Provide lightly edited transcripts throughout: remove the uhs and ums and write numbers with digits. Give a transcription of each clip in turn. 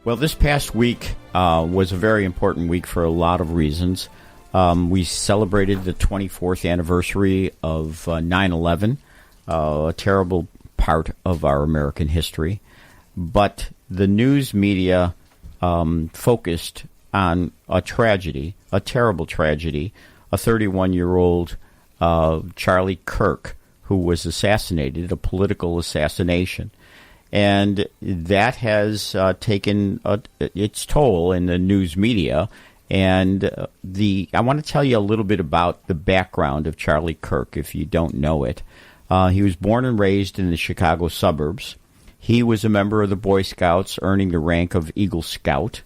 Well, this past week was a very important week for a lot of reasons. We celebrated the 24th anniversary of 9/11, a terrible part of our American history. But the news media focused on a tragedy, a terrible tragedy, a 31-year-old Charlie Kirk who was assassinated, a political assassination. And that has taken its toll in the news media. And I want to tell you a little bit about the background of Charlie Kirk, if you don't know it. He was born and raised in the Chicago suburbs. He was a member of the Boy Scouts, earning the rank of Eagle Scout.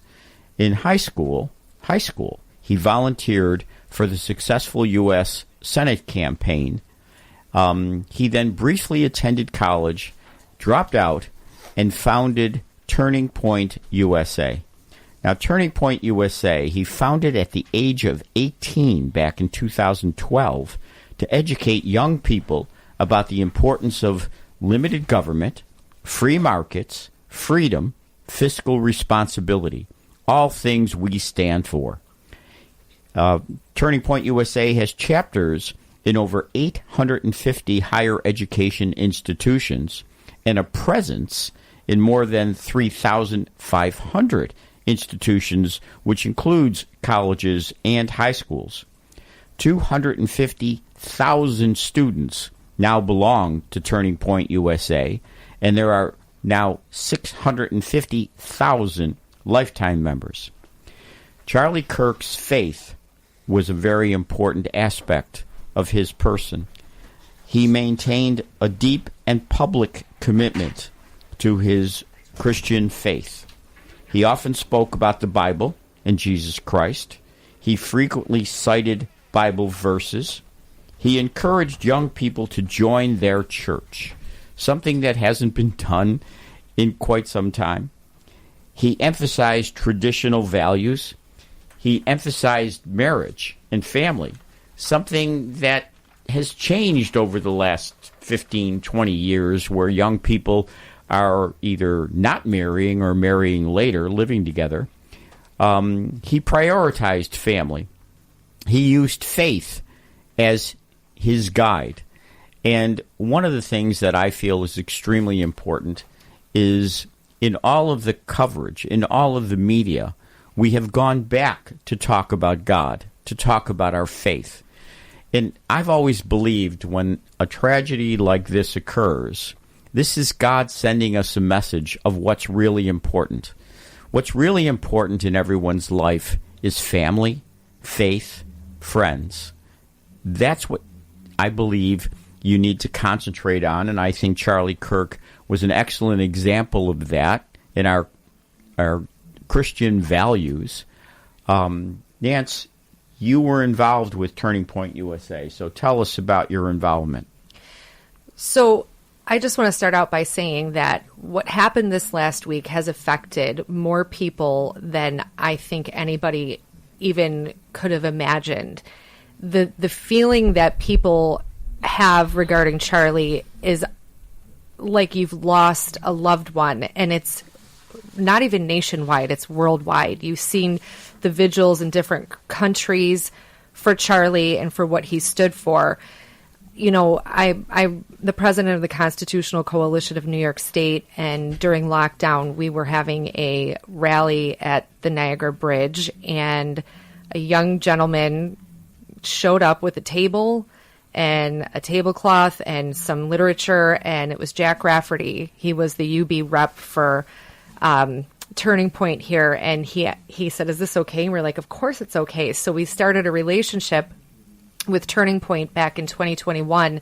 In high school, he volunteered for the successful U.S. Senate campaign. He then briefly attended college, dropped out, and founded Turning Point USA. Now, Turning Point USA, he founded at the age of 18 back in 2012 to educate young people about the importance of limited government, free markets, freedom, fiscal responsibility, all things we stand for. Turning Point USA has chapters in over 850 higher education institutions and a presence in more than 3,500 institutions, which includes colleges and high schools. 250,000 students now belong to Turning Point USA, and there are now 650,000 lifetime members. Charlie Kirk's faith was a very important aspect of his person. He maintained a deep and public commitment to his Christian faith. He often spoke about the Bible and Jesus Christ. He frequently cited Bible verses. He encouraged young people to join their church, something that hasn't been done in quite some time. He emphasized traditional values. He emphasized marriage and family, something that has changed over the last 15, 20 years, where young people are either not marrying or marrying later, living together. He prioritized family. He used faith as his guide. And one of the things that I feel is extremely important is in all of the coverage, in all of the media, we have gone back to talk about God, to talk about our faith. And I've always believed when a tragedy like this occurs, this is God sending us a message of what's really important. What's really important in everyone's life is family, faith, friends. That's what I believe you need to concentrate on, and I think Charlie Kirk was an excellent example of that in our Christian values. Nance, you were involved with Turning Point USA, so tell us about your involvement. So I just want to start out by saying that what happened this last week has affected more people than I think anybody even could have imagined. The feeling that people have regarding Charlie is like you've lost a loved one, and it's not even nationwide, it's worldwide. You've seen the vigils in different countries for Charlie and for what he stood for. You know, I'm the president of the Constitutional Coalition of New York State, and during lockdown, we were having a rally at the Niagara Bridge, and a young gentleman showed up with a table and a tablecloth and some literature, and it was Jack Rafferty. He was the UB rep for Turning Point here, and he said, "Is this okay?" And we're like, "Of course it's okay." So we started a relationship with Turning Point back in 2021,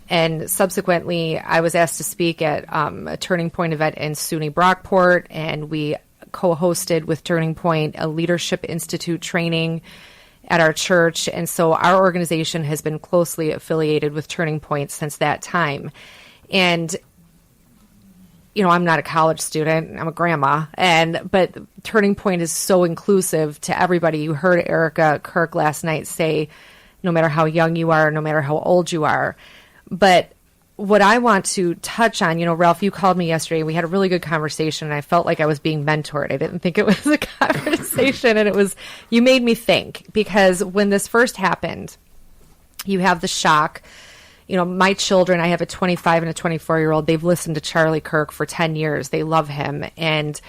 and subsequently I was asked to speak at a Turning Point event in SUNY Brockport, and we co-hosted with Turning Point a Leadership Institute training at our church, and so our organization has been closely affiliated with Turning Point since that time. And you know, I'm not a college student, I'm a grandma, but Turning Point is so inclusive to everybody. You heard Erica Kirk last night say, no matter how young you are, no matter how old you are. But what I want to touch on, Ralph, you called me yesterday. We had a really good conversation, and I felt like I was being mentored. I didn't think it was a conversation, and you made me think, because when this first happened, you have the shock. My children, I have a 25 and a 24-year-old. They've listened to Charlie Kirk for 10 years. They love him. And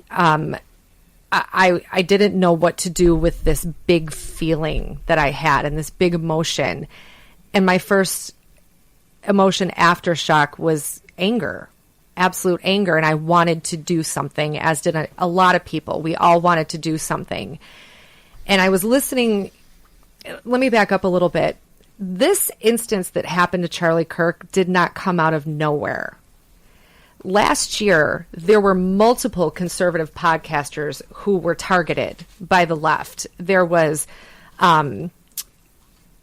I didn't know what to do with this big feeling that I had and this big emotion. And my first emotion after shock was anger, absolute anger. And I wanted to do something, as did a lot of people. We all wanted to do something. And I was listening. Let me back up a little bit. This instance that happened to Charlie Kirk did not come out of nowhere. Last year, there were multiple conservative podcasters who were targeted by the left. There was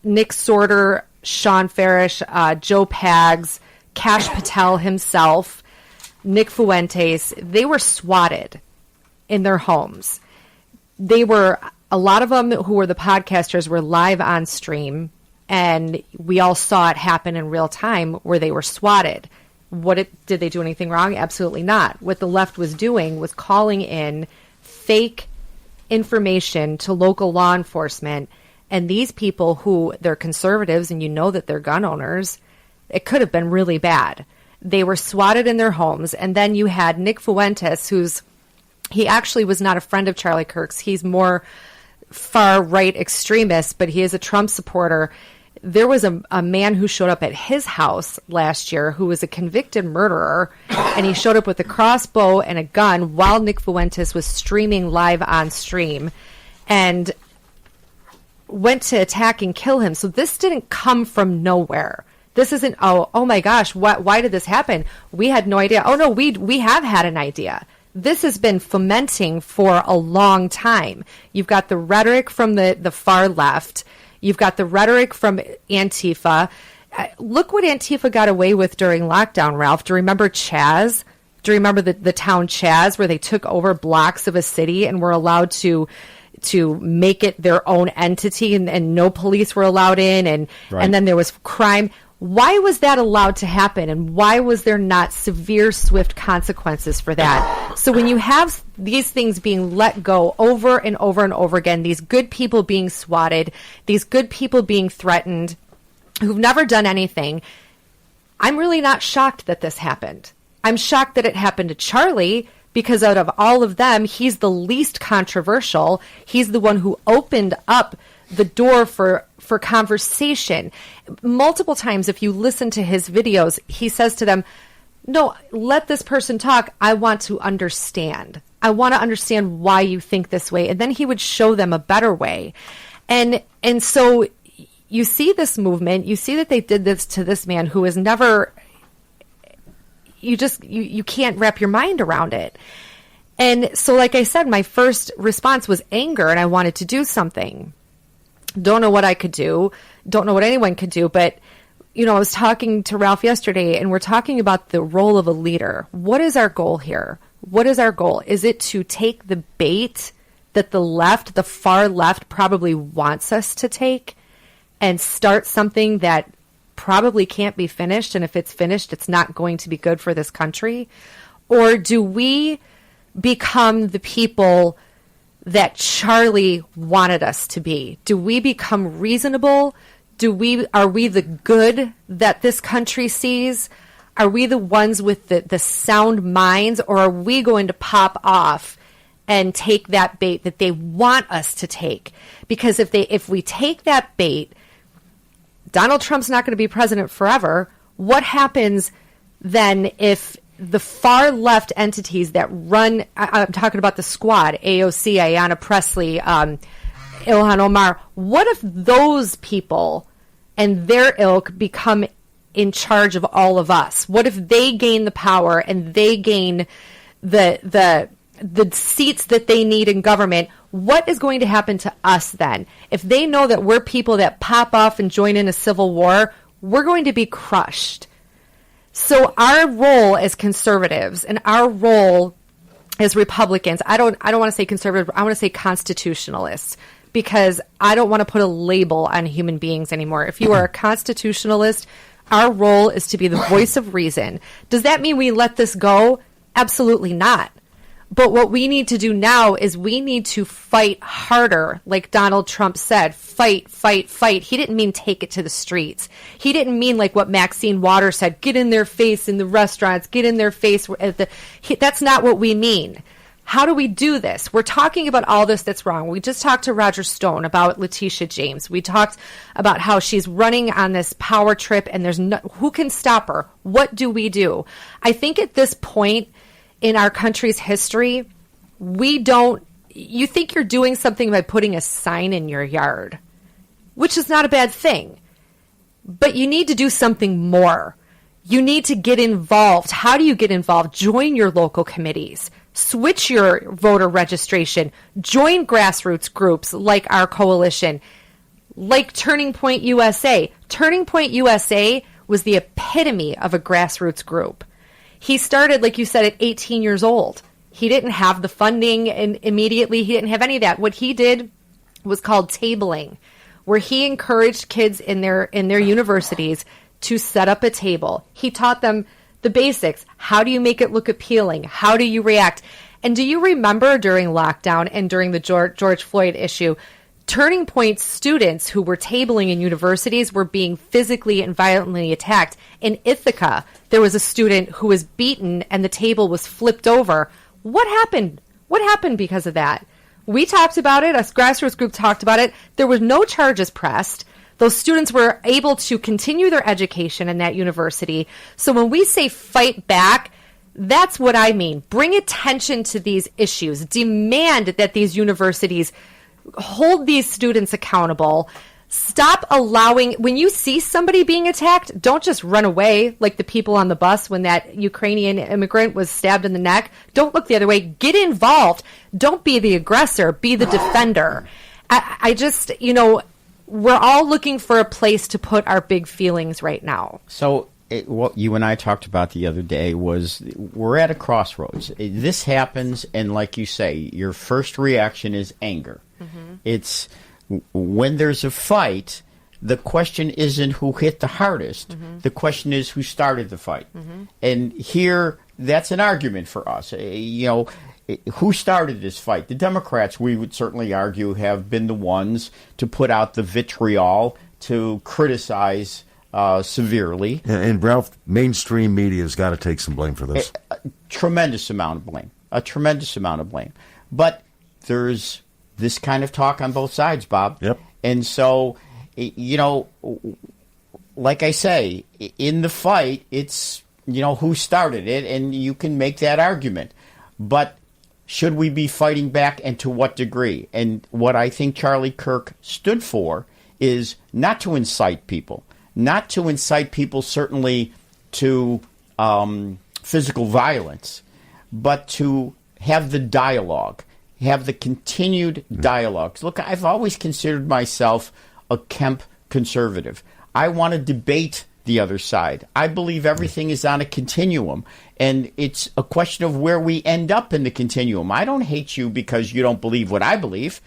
Nick Sorter, Sean Farish, Joe Pags, Kash Patel himself, Nick Fuentes. They were swatted in their homes. A lot of them who were the podcasters were live on stream, and we all saw it happen in real time where they were swatted. Did they do anything wrong? Absolutely not. What the left was doing was calling in fake information to local law enforcement, and these people who they're conservatives, and that they're gun owners, it could have been really bad. They were swatted in their homes, and then you had Nick Fuentes, he actually was not a friend of Charlie Kirk's. He's more far-right extremist, but he is a Trump supporter. There was a man who showed up at his house last year who was a convicted murderer, and he showed up with a crossbow and a gun while Nick Fuentes was streaming live on stream and went to attack and kill him. So this didn't come from nowhere. This isn't, oh my gosh, why did this happen? We had no idea. Oh no, we have had an idea. This has been fomenting for a long time. You've got the rhetoric from the far left. You've got the rhetoric from Antifa. Look what Antifa got away with during lockdown, Ralph. Do you remember Chaz? Do you remember the town Chaz, where they took over blocks of a city and were allowed to make it their own entity, and no police were allowed in, and then there was crime? Why was that allowed to happen, and why was there not severe, swift consequences for that? So when you have these things being let go over and over and over again, these good people being swatted, these good people being threatened, who've never done anything, I'm really not shocked that this happened. I'm shocked that it happened to Charlie, because out of all of them, he's the least controversial. He's the one who opened up the door for conversation. Multiple times, if you listen to his videos, he says to them, no, let this person talk. I want to understand. I want to understand why you think this way. And then he would show them a better way. And so you see this movement, you see that they did this to this man who is never, you can't wrap your mind around it. And so, like I said, my first response was anger, and I wanted to do something. Don't know what I could do. Don't know what anyone could do. But, I was talking to Ralph yesterday, and we're talking about the role of a leader. What is our goal here? What is our goal? Is it to take the bait that the far left probably wants us to take, and start something that probably can't be finished? And if it's finished, it's not going to be good for this country. Or do we become the people that Charlie wanted us to be? Do we become reasonable? Are we the good that this country sees? Are we the ones with the sound minds, or are we going to pop off and take that bait that they want us to take? Because if we take that bait, Donald Trump's not going to be president forever. What happens then if the far left entities that run, I'm talking about the squad, AOC, Ayanna Pressley, Ilhan Omar, what if those people and their ilk become in charge of all of us? What if they gain the power and they gain the seats that they need in government? What is going to happen to us then? If they know that we're people that pop off and join in a civil war, we're going to be crushed. So our role as conservatives and our role as Republicans, I don't want to say conservative, I want to say constitutionalists, because I don't want to put a label on human beings anymore. If you are a constitutionalist, Our role is to be the voice of reason. Does that mean we let this go? Absolutely not. But what we need to do now is we need to fight harder, like Donald Trump said, fight, fight, fight. He didn't mean take it to the streets. He didn't mean like what Maxine Waters said, get in their face in the restaurants, get in their face. That's not what we mean. How do we do this? We're talking about all this that's wrong. We just talked to Roger Stone about Letitia James. We talked about how she's running on this power trip and there's no, who can stop her? What do we do? I think at this point in our country's history, you think you're doing something by putting a sign in your yard, which is not a bad thing. But you need to do something more. You need to get involved. How do you get involved? Join your local committees. Switch your voter registration. Join grassroots groups like our coalition, like Turning Point USA. Turning Point USA was the epitome of a grassroots group. He started, like you said, at 18 years old. He didn't have the funding and immediately. He didn't have any of that. What he did was called tabling, where he encouraged kids in their universities to set up a table. He taught them the basics. How do you make it look appealing? How do you react? And do you remember during lockdown and during the George Floyd issue, Turning Point students who were tabling in universities were being physically and violently attacked? In Ithaca, there was a student who was beaten and the table was flipped over. What happened? What happened because of that? We talked about it. A grassroots group talked about it. There were no charges pressed. Those students were able to continue their education in that university. So when we say fight back, that's what I mean. Bring attention to these issues. Demand that these universities hold these students accountable. Stop allowing, when you see somebody being attacked, don't just run away like the people on the bus when that Ukrainian immigrant was stabbed in the neck. Don't look the other way. Get involved. Don't be the aggressor. Be the defender. I just, we're all looking for a place to put our big feelings right now. So what you and I talked about the other day was we're at a crossroads. This happens, and like you say, your first reaction is anger. Mm-hmm. It's when there's a fight, the question isn't who hit the hardest. Mm-hmm. The question is who started the fight. Mm-hmm. And here, that's an argument for us. Who started this fight? The Democrats, we would certainly argue, have been the ones to put out the vitriol, to criticize severely. And Ralph, mainstream media's got to take some blame for this. A tremendous amount of blame. A tremendous amount of blame. But there's this kind of talk on both sides, Bob. Yep. And so, like I say, in the fight, it's, who started it, and you can make that argument. But should we be fighting back, and to what degree? And what I think Charlie Kirk stood for is not to incite people. Not to incite people, certainly, to physical violence, but to have the dialogue, have the continued dialogue. Look, I've always considered myself a Kemp conservative. I want to debate the other side. I believe everything is on a continuum, and it's a question of where we end up in the continuum. I don't hate you because you don't believe what I believe.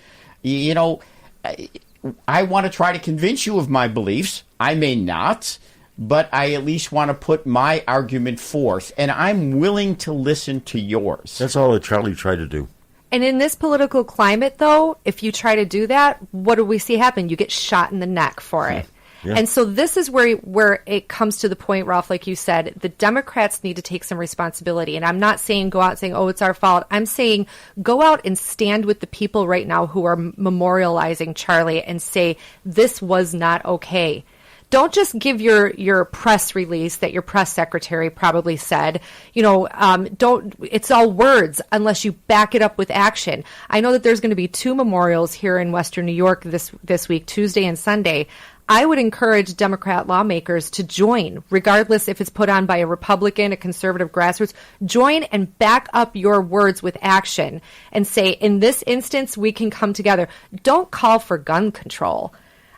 I want to try to convince you of my beliefs. I may not, but I at least want to put my argument forth, and I'm willing to listen to yours. That's all that Charlie tried to do. And in this political climate, though, if you try to do that, what do we see happen? You get shot in the neck for it. Yeah. And so this is where it comes to the point, Ralph, like you said, the Democrats need to take some responsibility. And I'm not saying go out saying, oh, it's our fault. I'm saying go out and stand with the people right now who are memorializing Charlie and say this was not okay. Don't just give your press release that your press secretary probably said. Don't. It's all words unless you back it up with action. I know that there's going to be 2 memorials here in Western New York this week, Tuesday and Sunday. I would encourage Democrat lawmakers to join, regardless if it's put on by a Republican, a conservative, grassroots. Join and back up your words with action and say, in this instance, we can come together. Don't call for gun control.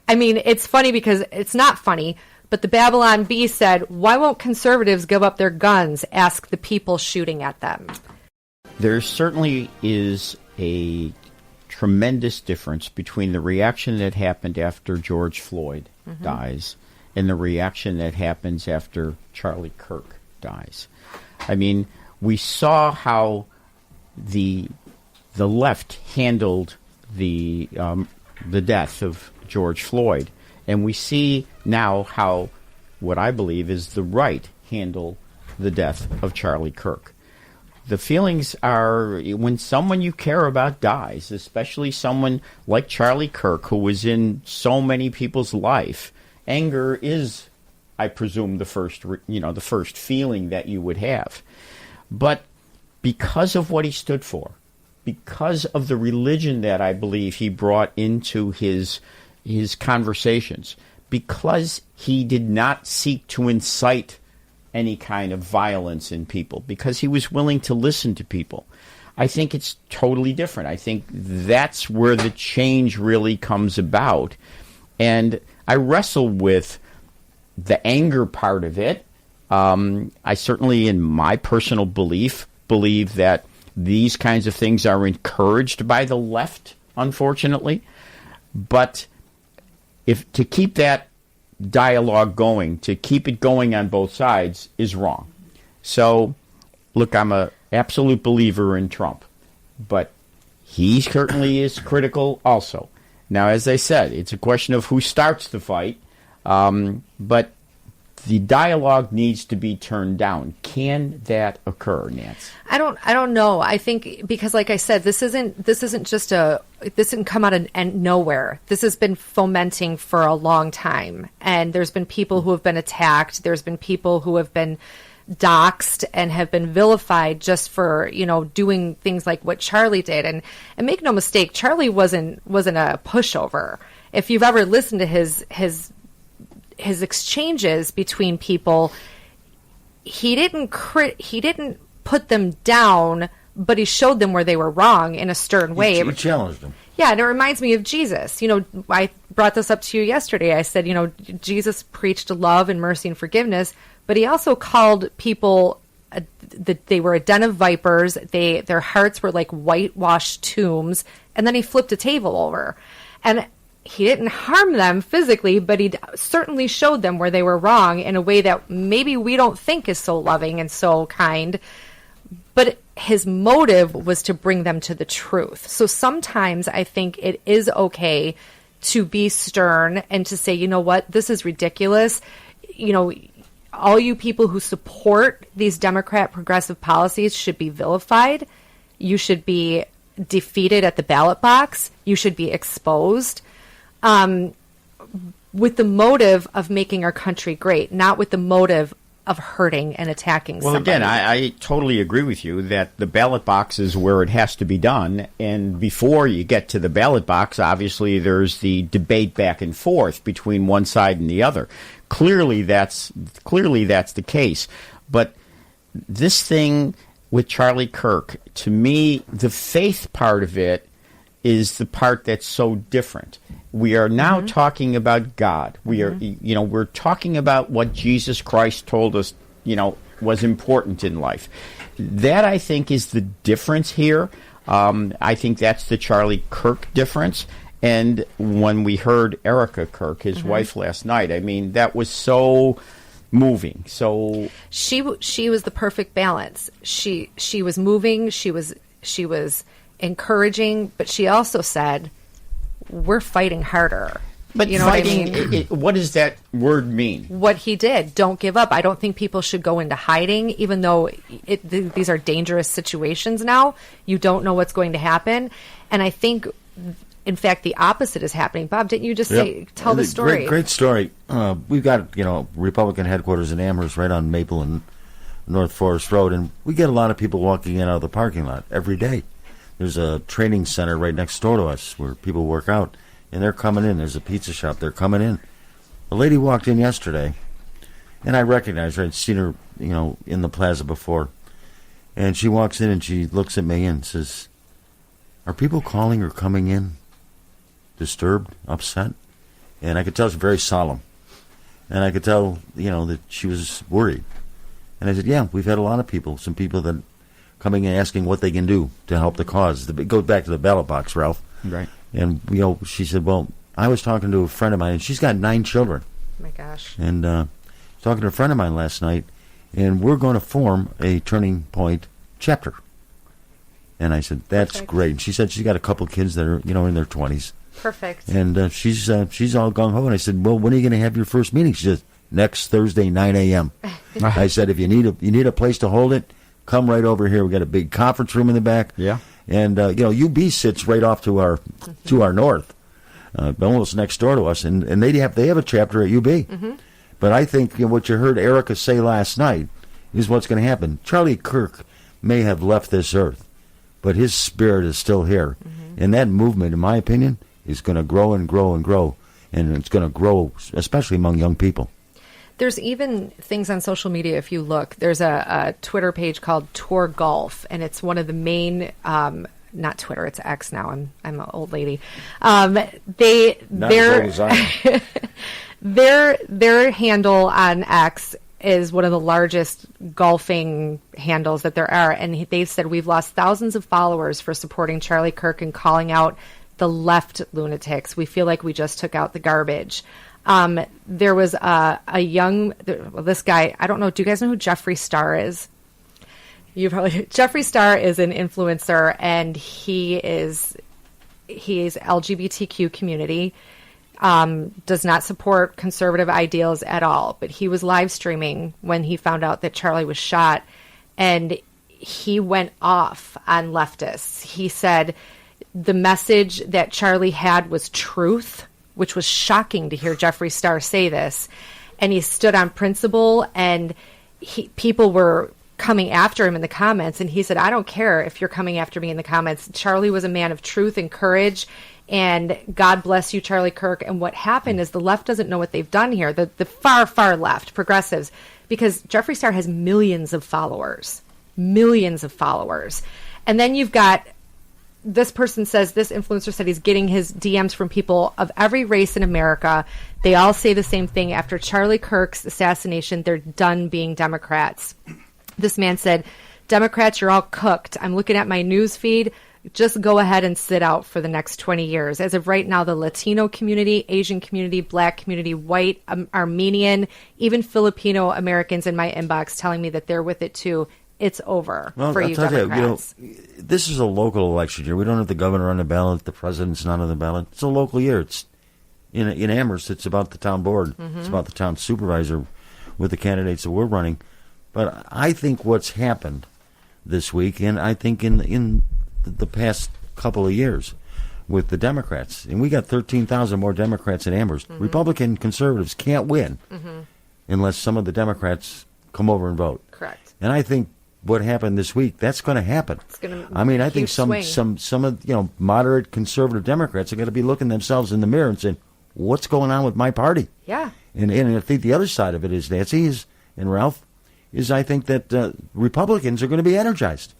I mean, it's funny because it's not funny, but the Babylon Bee said, why won't conservatives give up their guns? Ask the people shooting at them. There certainly is a tremendous difference between the reaction that happened after George Floyd dies and the reaction that happens after Charlie Kirk dies. I mean, we saw how the left handled the death of George Floyd, and we see now how what I believe is the right handle the death of Charlie Kirk. The feelings are when someone you care about dies, especially someone like Charlie Kirk, who was in so many people's life. Anger is, I presume, the first feeling that you would have. But because of what he stood for, because of the religion that I believe he brought into his conversations, because he did not seek to incite any kind of violence in people, because he was willing to listen to people, I think it's totally different. I think that's where the change really comes about. And I wrestle with the anger part of it. I certainly, in my personal believe that these kinds of things are encouraged by the left, unfortunately. But if to keep that dialogue going, to keep it going on both sides, is wrong. So, look, I'm an absolute believer in Trump, but he certainly is critical also. Now, as I said, it's a question of who starts the fight, but the dialogue needs to be turned down. Can that occur, Nance? I don't know. I think because, like I said, this didn't come out of nowhere. This has been fomenting for a long time, and there's been people who have been attacked. There's been people who have been doxxed and have been vilified just for doing things like what Charlie did. And make no mistake, Charlie wasn't a pushover. If you've ever listened to his exchanges between people, he didn't put them down, but he showed them where they were wrong in a stern way. He challenged them. Yeah, and it reminds me of Jesus. I brought this up to you yesterday. I said, Jesus preached love and mercy and forgiveness, but he also called people that they were a den of vipers. Their hearts were like whitewashed tombs, and then he flipped a table over. And he didn't harm them physically, but he certainly showed them where they were wrong in a way that maybe we don't think is so loving and so kind. But his motive was to bring them to the truth. So sometimes I think it is okay to be stern and to say, you know what, this is ridiculous. All you people who support these Democrat progressive policies should be vilified. You should be defeated at the ballot box. You should be exposed. With the motive of making our country great, not with the motive of hurting and attacking somebody. Well, again, I totally agree with you that the ballot box is where it has to be done. And before you get to the ballot box, obviously there's the debate back and forth between one side and the other. Clearly that's the case. But this thing with Charlie Kirk, to me, the faith part of it is the part that's so different. We are now talking about God. We are, we're talking about what Jesus Christ told us, was important in life. That, I think, is the difference here. I think that's the Charlie Kirk difference. And when we heard Erica Kirk, his wife, last night, I mean, that was so moving. So she was the perfect balance. She was moving. She was encouraging, but she also said, we're fighting harder. But fighting, what I mean? What does that word mean? What he did. Don't give up. I don't think people should go into hiding, even though these are dangerous situations now. You don't know what's going to happen. And I think, in fact, the opposite is happening. Bob, didn't you just tell the story? Great story. We've got, Republican headquarters in Amherst right on Maple and North Forest Road, and we get a lot of people walking in out of the parking lot every day. There's a training center right next door to us where people work out, and they're coming in. There's a pizza shop. They're coming in. A lady walked in yesterday, and I recognized her. I'd seen her, in the plaza before. And she walks in, and she looks at me and says, are people calling or coming in disturbed, upset? And I could tell she's very solemn. And I could tell, that she was worried. And I said, yeah, we've had a lot of people, some people that coming and asking what they can do to help the cause. It goes back to the ballot box, Ralph. Right. And, she said, well, I was talking to a friend of mine, and she's got 9 children. my gosh. And talking to a friend of mine last night, and we're going to form a Turning Point chapter. And I said, that's Perfect. great. And she said she's got a couple kids that are, in their 20s. Perfect. And she's all gung-ho. And I said, well, when are you going to have your first meeting? She says, next Thursday, 9 a.m. I said, if you need a place to hold it, come right over here. We got a big conference room in the back. Yeah. And, UB sits right off to our north, almost next door to us. And they have a chapter at UB. Mm-hmm. But I think what you heard Erica say last night is what's going to happen. Charlie Kirk may have left this earth, but his spirit is still here. Mm-hmm. And that movement, in my opinion, is going to grow and grow and grow. And it's going to grow, especially among young people. There's even things on social media, if you look. There's a Twitter page called Tour Golf, and it's one of the main... not Twitter, it's X now. I'm an old lady. Their handle on X is one of the largest golfing handles that there are, and they've said we've lost thousands of followers for supporting Charlie Kirk and calling out the left lunatics. We feel like we just took out the garbage. There was this guy. I don't know. Do you guys know who Jeffree Star is? Jeffree Star is an influencer, and he is LGBTQ community. Does not support conservative ideals at all. But he was live streaming when he found out that Charlie was shot, and he went off on leftists. He said the message that Charlie had was truth, which was shocking to hear Jeffree Star say this. And he stood on principle, and people were coming after him in the comments, and he said, I don't care if you're coming after me in the comments. Charlie was a man of truth and courage, and God bless you, Charlie Kirk. And what happened is the left doesn't know what they've done here, the far, far left, progressives, because Jeffree Star has millions of followers. And then you've got, this person says, this influencer said he's getting his DMs from people of every race in America. They all say the same thing. After Charlie Kirk's assassination, they're done being Democrats. This man said, Democrats, you're all cooked. I'm looking at my news feed. Just go ahead and sit out for the next 20 years. As of right now, the Latino community, Asian community, Black community, white, Armenian, even Filipino Americans in my inbox telling me that they're with it too. It's over for you Democrats. This is a local election year. We don't have the governor on the ballot. The president's not on the ballot. It's a local year. It's in Amherst. It's about the town board. Mm-hmm. It's about the town supervisor with the candidates that we're running. But I think what's happened this week, and I think in the past couple of years with the Democrats, and we got 13,000 more Democrats in Amherst. Mm-hmm. Republican conservatives can't win unless some of the Democrats come over and vote. Correct. And I think what happened this week, that's going to happen. It's going to. I mean, I think some of moderate conservative Democrats are going to be looking themselves in the mirror and saying, "What's going on with my party?" Yeah. And I think the other side of it is, Nancy and Ralph, is I think that Republicans are going to be energized.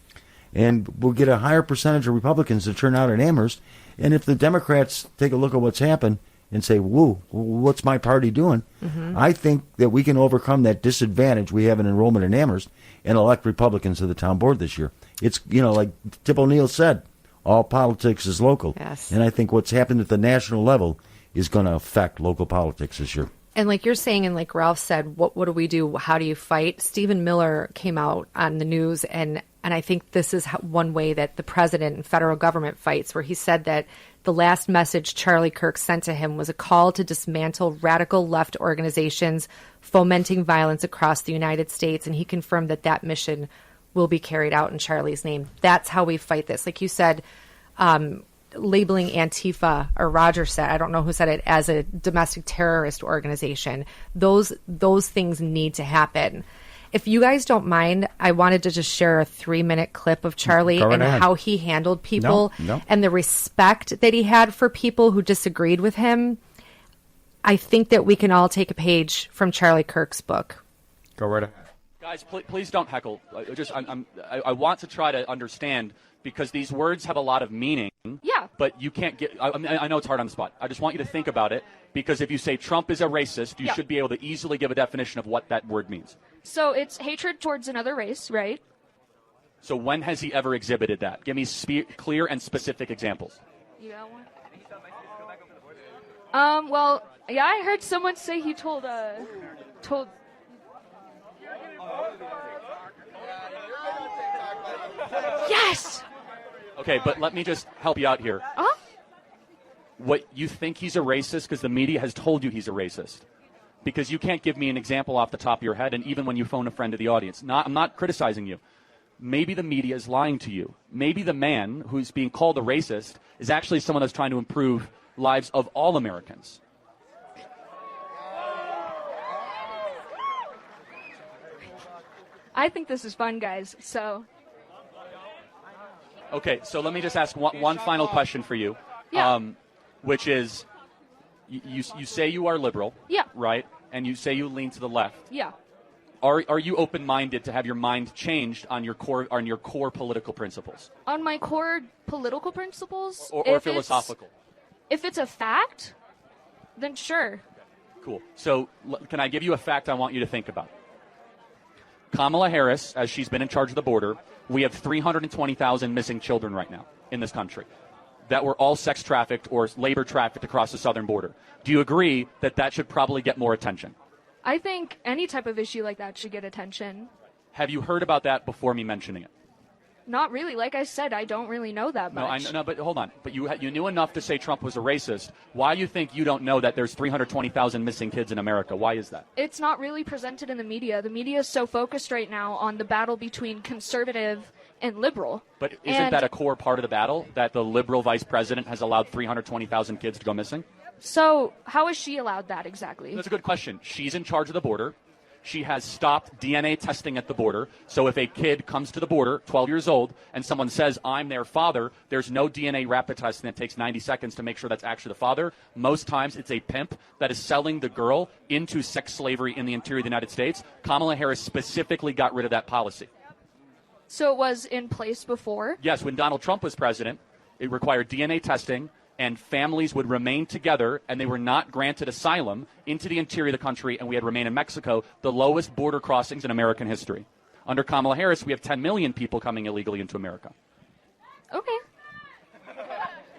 And we'll get a higher percentage of Republicans to turn out in Amherst. And if the Democrats take a look at what's happened and say, whoa, what's my party doing? Mm-hmm. I think that we can overcome that disadvantage we have in enrollment in Amherst and elect Republicans to the town board this year. It's, like Tip O'Neill said, all politics is local. Yes. And I think what's happened at the national level is going to affect local politics this year. And like you're saying, and like Ralph said, what do we do? How do you fight? Stephen Miller came out on the news, and I think this is one way that the president and federal government fights, where he said that the last message Charlie Kirk sent to him was a call to dismantle radical left organizations fomenting violence across the United States, and he confirmed that mission will be carried out in Charlie's name. That's how we fight this. Like you said, labeling Antifa, or Roger said, I don't know who said it, as a domestic terrorist organization. Those things need to happen. If you guys don't mind, I wanted to just share a 3-minute clip of Charlie and how he handled people and the respect that he had for people who disagreed with him. I think that we can all take a page from Charlie Kirk's book. Go right ahead. Guys, please don't heckle. I want to try to understand, because these words have a lot of meaning. Yeah. But you can't get. I know it's hard on the spot. I just want you to think about it, because if you say Trump is a racist, you should be able to easily give a definition of what that word means. So it's hatred towards another race, right? So when has he ever exhibited that? Give me clear and specific examples. You got one? Well, yeah, I heard someone say he told. Yes! Okay, but let me just help you out here. Huh? What, you think he's a racist because the media has told you he's a racist? Because you can't give me an example off the top of your head, and even when you phone a friend to the audience. I'm not criticizing you. Maybe the media is lying to you. Maybe the man who's being called a racist is actually someone that's trying to improve lives of all Americans. I think this is fun, guys, so... Okay, so let me just ask one final question for you. Yeah. Which is, you say you are liberal, Yeah. right? And you say you lean to the left. Yeah. Are you open-minded to have your mind changed on your core political principles On my core political principles... or philosophical? If it's a fact, then sure. Cool. So can I give you a fact I want you to think about? Kamala Harris, as she's been in charge of the border, we have 320,000 missing children right now in this country that were all sex trafficked or labor trafficked across the southern border. Do you agree that that should probably get more attention? I think any type of issue like that should get attention. Have you heard about that before me mentioning it? Not really. Like I said, I don't really know that No, much. no, but hold on. But you knew enough to say Trump was a racist. Why do you think you don't know that there's 320,000 missing kids in America? Why is that? It's not really presented in the media. The media is so focused right now on the battle between conservative and liberal. But isn't that a core part of the battle, that the liberal vice president has allowed 320,000 kids to go missing? So how is she allowed that exactly? That's a good question. She's in charge of the border. She has stopped DNA testing at the border. So if a kid comes to the border, 12 years old, and someone says, I'm their father, there's no DNA rapid testing that takes 90 seconds to make sure that's actually the father. Most times it's a pimp that is selling the girl into sex slavery in the interior of the United States. Kamala Harris specifically got rid of that policy. So it was in place before? Yes, when Donald Trump was president, it required DNA testing, and families would remain together, and they were not granted asylum into the interior of the country, and we had remain in Mexico, the lowest border crossings in American history. Under Kamala Harris, we have 10 million people coming illegally into America. Okay.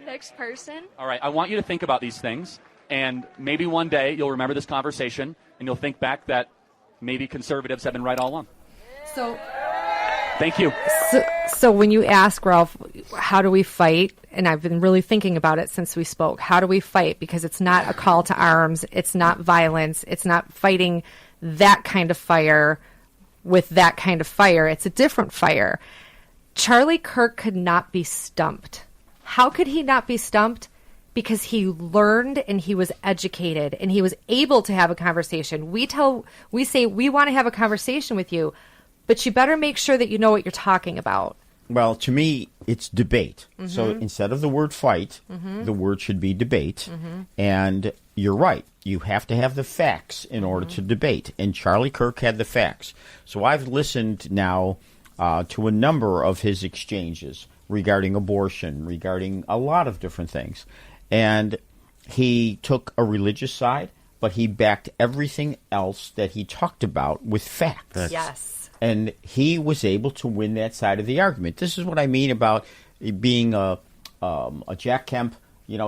Next person. All right, I want you to think about these things, and maybe one day you'll remember this conversation, and you'll think back that maybe conservatives have been right all along. So, Thank you. so when you ask, Ralph, how do we fight? And I've been really thinking about it since we spoke. How do we fight? Because it's not a call to arms. It's not violence. It's not fighting that kind of fire with that kind of fire. It's a different fire. Charlie Kirk could not be stumped. How could he not be stumped? Because he learned and he was educated and he was able to have a conversation. We say we want to have a conversation with you, but you better make sure that you know what you're talking about. Well, to me, it's debate. So instead of the word fight, the word should be debate. And you're right. You have to have the facts in order to debate. And Charlie Kirk had the facts. So I've listened now to a number of his exchanges regarding abortion, regarding a lot of different things. And he took a religious side, but he backed everything else that he talked about with facts. Yes. And he was able to win that side of the argument. This is what I mean about being a Jack Kemp,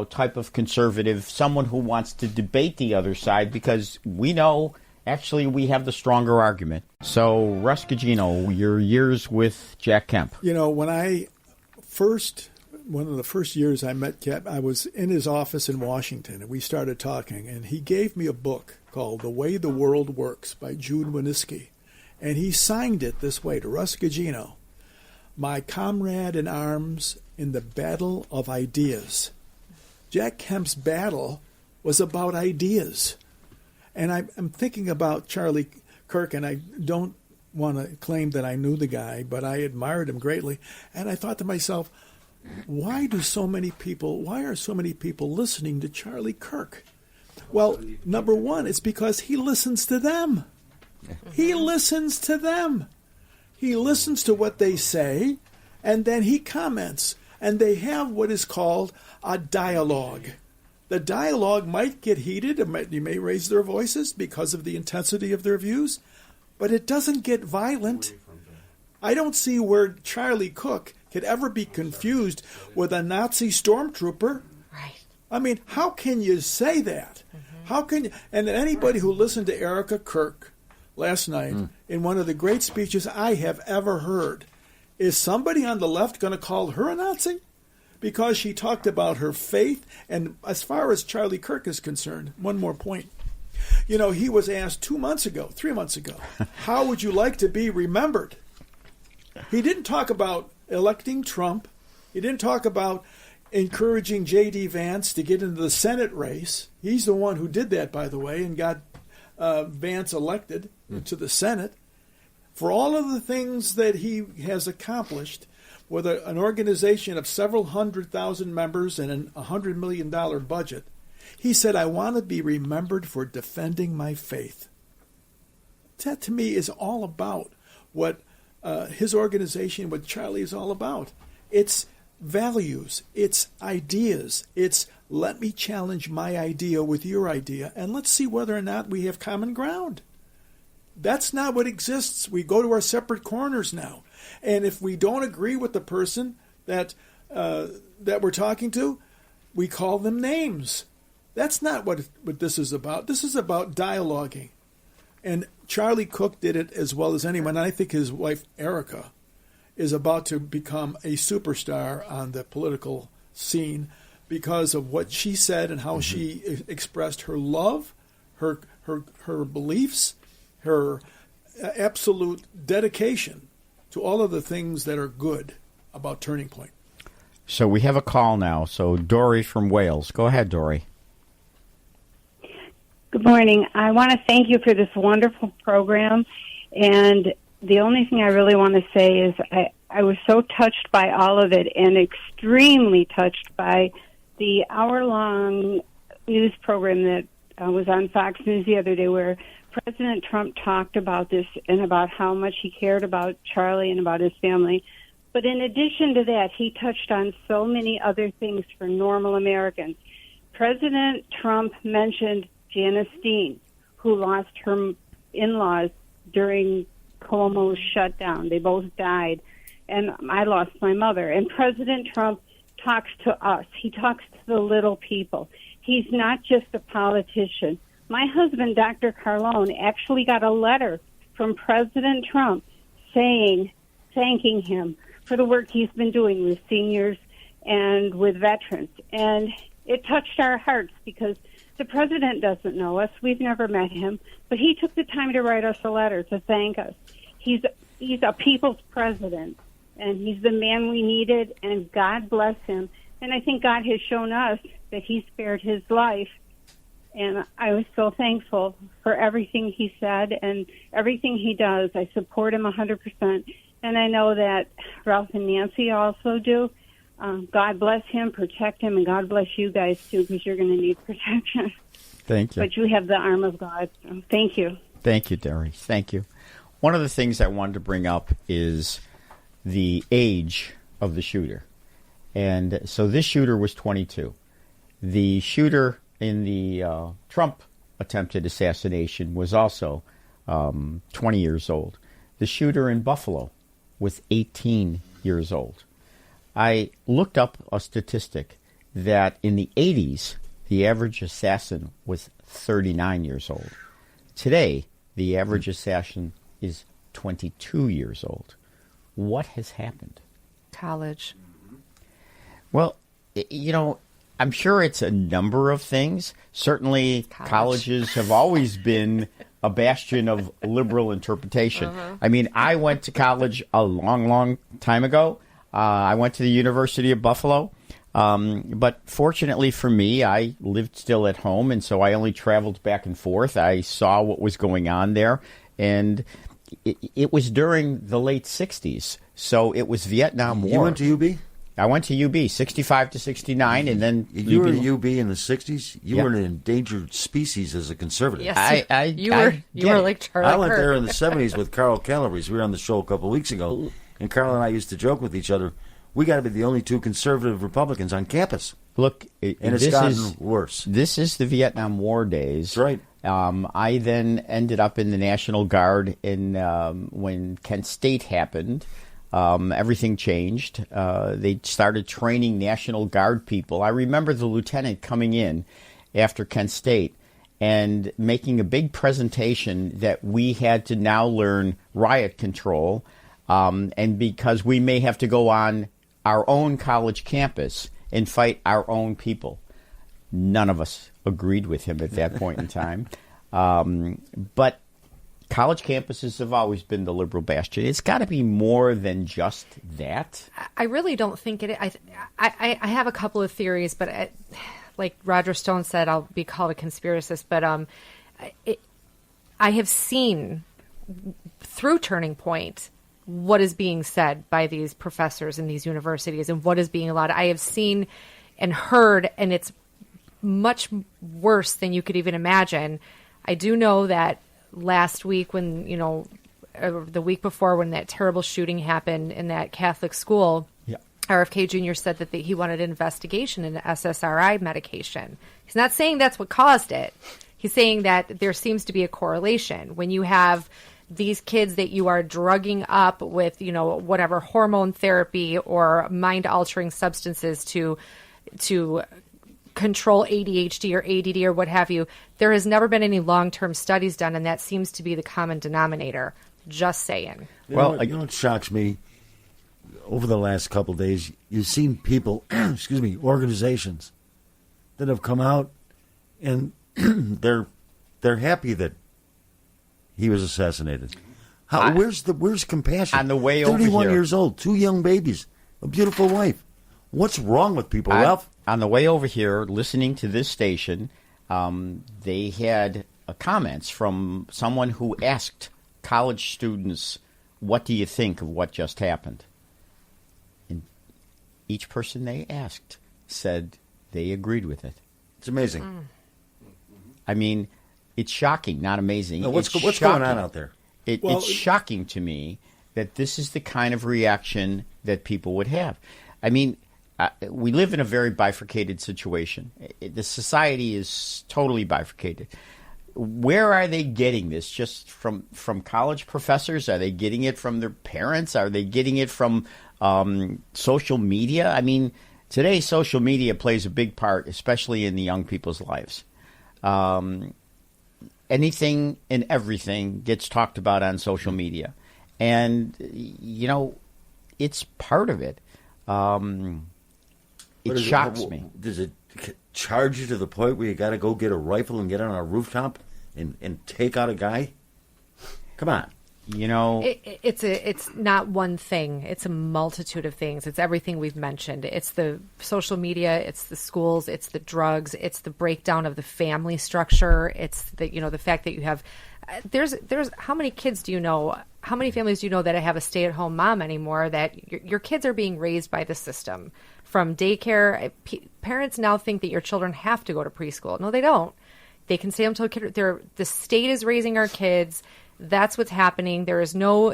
type of conservative, someone who wants to debate the other side, because we know actually we have the stronger argument. So, Russ Gugino, your years with Jack Kemp. One of the first years I met Kemp, I was in his office in Washington, and we started talking, and he gave me a book called The Way the World Works by Jude Wanniski. And he signed it this way to Russ Gugino, my comrade in arms in the battle of ideas. Jack Kemp's battle was about ideas. And I'm thinking about Charlie Kirk, and I don't want to claim that I knew the guy, but I admired him greatly. And I thought to myself, why are so many people listening to Charlie Kirk? Well, number one, it's because he listens to them. He listens to them. He listens to what they say, and then he comments. And they have what is called a dialogue. The dialogue might get heated. You may raise their voices because of the intensity of their views, but it doesn't get violent. I don't see where Charlie Cook could ever be confused with a Nazi stormtrooper. Right. I mean, how can you say that? How can you? And anybody who listened to Erica Kirk last night in one of the great speeches I have ever heard, is somebody on the left going to call her a Nazi? Because she talked about her faith. And as far as Charlie Kirk is concerned, one more point. You know, he was asked 3 months ago, how would you like to be remembered? He didn't talk about electing Trump. He didn't talk about encouraging J.D. Vance to get into the Senate race. He's the one who did that, by the way, and got Vance elected to the Senate. For all of the things that he has accomplished, with an organization of several 100,000 members and a $100 million budget, he said, I want to be remembered for defending my faith. That, to me, is all about what his organization, what Charlie is all about. It's values, it's ideas, it's let me challenge my idea with your idea, and let's see whether or not we have common ground. That's not what exists. We go to our separate corners now. And if we don't agree with the person that we're talking to, we call them names. That's not what this is about. This is about dialoguing. And Charlie Cook did it as well as anyone. I think his wife, Erica, is about to become a superstar on the political scene because of what she said and how she expressed her love, her beliefs, her absolute dedication to all of the things that are good about Turning Point. So we have a call now. So Dory from Wales. Go ahead, Dory. Good morning. I want to thank you for this wonderful program. And the only thing I really want to say is I was so touched by all of it and extremely touched by the hour-long news program that was on Fox News the other day where President Trump talked about this and about how much he cared about Charlie and about his family. But in addition to that, he touched on so many other things for normal Americans. President Trump mentioned Janice Dean, who lost her in-laws during Cuomo's shutdown. They both died, and I lost my mother. And President Trump talks to us. He talks to the little people. He's not just a politician. My husband, Dr. Carlone, actually got a letter from President Trump thanking him for the work he's been doing with seniors and with veterans. And it touched our hearts because the president doesn't know us. We've never met him. But he took the time to write us a letter to thank us. He's a people's president, and he's the man we needed, and God bless him. And I think God has shown us that he spared his life. And I was so thankful for everything he said and everything he does. I support him 100%. And I know that Ralph and Nancy also do. God bless him, protect him, and God bless you guys, too, because you're going to need protection. Thank you. But you have the arm of God. So thank you. Thank you, Dory. Thank you. One of the things I wanted to bring up is the age of the shooter. And so this shooter was 22. The shooter in the Trump attempted assassination was also 20 years old. The shooter in Buffalo was 18 years old. I looked up a statistic that in the 80s, the average assassin was 39 years old. Today, the average assassin is 22 years old. What has happened? College. Well, you know, I'm sure it's a number of things. Certainly, colleges have always been a bastion of liberal interpretation. I mean, I went to college a long, long time ago. I went to the University of Buffalo. But fortunately for me, I lived still at home, and so I only traveled back and forth. I saw what was going on there, and it was during the late 60s. So it was Vietnam War. You went to UB? I went to UB, 65 to 69, and then... You were at UB in the 60s? You were an endangered species as a conservative. Yes, you were like Charlie I went Kirk. there in the 70s with Carl Calabrese. We were on the show a couple of weeks ago, and Carl and I used to joke with each other, we got to be the only two conservative Republicans on campus. Look, and it's gotten worse. This is the Vietnam War days. That's right. I then ended up in the National Guard when Kent State happened. everything changed. They started training National Guard people. I remember the lieutenant coming in after Kent State and making a big presentation that we had to now learn riot control, and because we may have to go on our own college campus and fight our own people. None of us agreed with him at that point in time. But college campuses have always been the liberal bastion. It's got to be more than just that. I really don't think it. I have a couple of theories, but like Roger Stone said, I'll be called a conspiracist. But I have seen through Turning Point what is being said by these professors in these universities and what is being allowed. I have seen and heard, and it's much worse than you could even imagine. I do know that last week when, the week before when that terrible shooting happened in that Catholic school, RFK Jr. said that he wanted an investigation into SSRI medication. He's not saying that's what caused it. He's saying that there seems to be a correlation. When you have these kids that you are drugging up with, whatever hormone therapy or mind-altering substances to control ADHD or ADD or what have you, there has never been any long-term studies done, and that seems to be the common denominator. Just saying. Well, what shocks me, over the last couple of days, you've seen people, organizations that have come out and they're happy that he was assassinated. Where's compassion? On the way over 31 here, years old, 2 young babies, a beautiful wife. What's wrong with people, Ralph? On the way over here, listening to this station, they had comments from someone who asked college students, "What do you think of what just happened?" And each person they asked said they agreed with it. It's amazing. I mean, it's shocking, not amazing. No, what's going on out there? It's shocking to me that this is the kind of reaction that people would have. I mean, we live in a very bifurcated situation. The society is totally bifurcated. Where are they getting this? Just from college professors? Are they getting it from their parents? Are they getting it from social media? I mean, today social media plays a big part, especially in the young people's lives. Anything and everything gets talked about on social media. And, it's part of it. It shocks me. Does it charge you to the point where you got to go get a rifle and get on a rooftop and take out a guy? Come on. It's not one thing. It's a multitude of things. It's everything we've mentioned. It's the social media. It's the schools. It's the drugs. It's the breakdown of the family structure. It's the fact that you have. There's how many kids do you know? How many families do you know that have a stay-at-home mom anymore? That your kids are being raised by the system from daycare. Parents now think that your children have to go to preschool. No, they don't. They can stay until the state is raising our kids. That's what's happening. There's no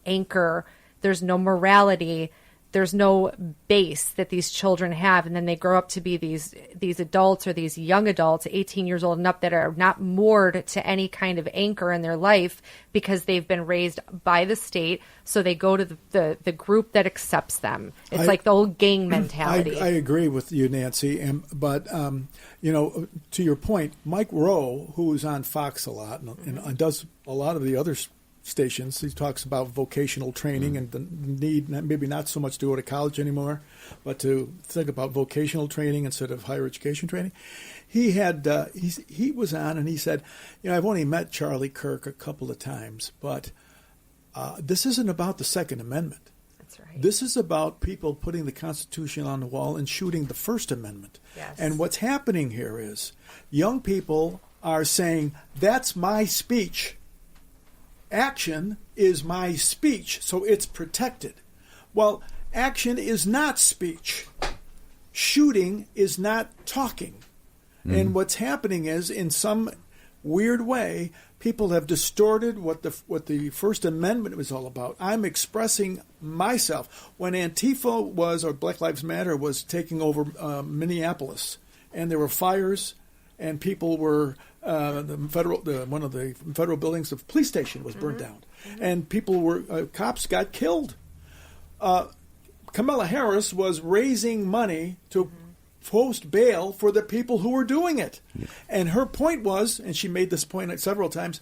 anchor. There's no morality. There's no base that these children have, and then they grow up to be these adults or these young adults, 18 years old and up, that are not moored to any kind of anchor in their life because they've been raised by the state. So they go to the group that accepts them. It's like the old gang mentality. I agree with you, Nancy. But to your point, Mike Rowe, who's on Fox a lot and does a lot of the other stations, he talks about vocational training and the need, maybe not so much to go to college anymore, but to think about vocational training instead of higher education training. He had he was on and he said, I've only met Charlie Kirk a couple of times, but this isn't about the Second Amendment. That's right. This is about people putting the Constitution on the wall and shooting the First Amendment. Yes. And what's happening here is young people are saying, that's my speech. Action is my speech, so it's protected. Well, action is not speech. Shooting is not talking. And what's happening is, in some weird way, people have distorted what the First Amendment was all about. I'm expressing myself. When Antifa or Black Lives Matter was taking over Minneapolis, and there were fires, and people were one of the federal buildings of the police station was burned down, and people cops got killed. Kamala Harris was raising money to post bail for the people who were doing it. Yeah. And her point was, and she made this point several times,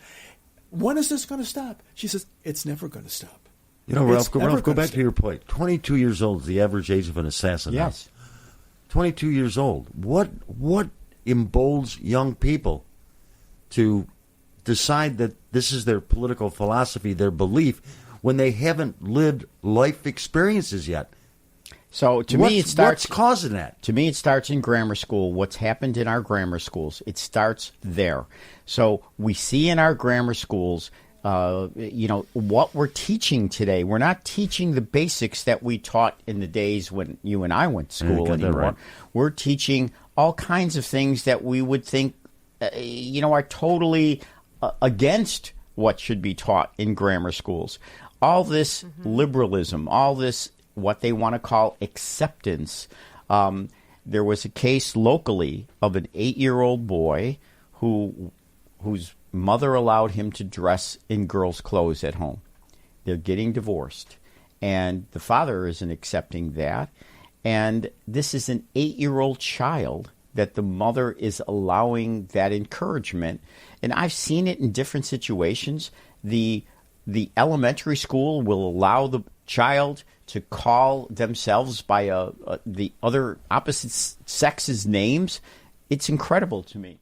when is this going to stop? She says, it's never going to stop. You know, Ralph, go back to your point. 22 years old is the average age of an assassin. Yes. 22 years old. What emboldens young people to decide that this is their political philosophy, their belief, when they haven't lived life experiences yet? So to me, it starts. What's causing that? To me, it starts in grammar school. What's happened in our grammar schools, it starts there. So we see in our grammar schools, what we're teaching today. We're not teaching the basics that we taught in the days when you and I went to school anymore. Right. We're teaching all kinds of things that we would think, are totally against what should be taught in grammar schools. All this liberalism, all this what they want to call acceptance. There was a case locally of an 8-year-old boy whose mother allowed him to dress in girls' clothes at home. They're getting divorced, and the father isn't accepting that. And this is an 8-year-old child that the mother is allowing that encouragement. And I've seen it in different situations. The elementary school will allow the child to call themselves by the other opposite sex's names. It's incredible to me.